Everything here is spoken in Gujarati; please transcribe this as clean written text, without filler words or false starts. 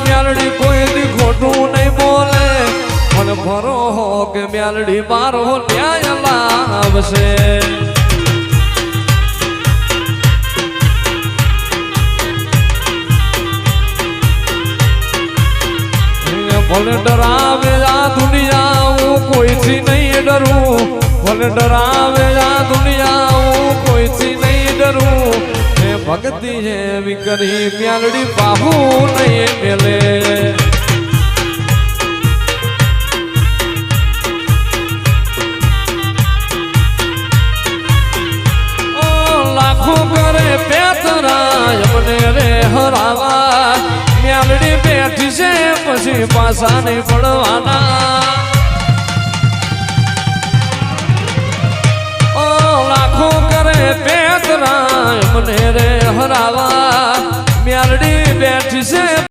મ્યાલડી કોઈ દી ખોટું નહીં બોલે મને ભરો કે મ્યાલડી મારો ન્યાય લાવશે ભલે ડરાવે આ દુનિયા હું કોઈથી નહીં ડરું ભલે ડરાવે આ દુનિયા હું કોઈથી નહીં ડરું હે ભક્તિ એવી કરી મ્યાલડી બાહુ નહીં મેલે લાખો કરે પેતરાય મને રે હરાવા મ્યાલડી બેઠી છે પછી પાછા નહીં પડવાના લાખો કરે પેતરાય મને રે હરાવા મ્યાલડી બેઠી છે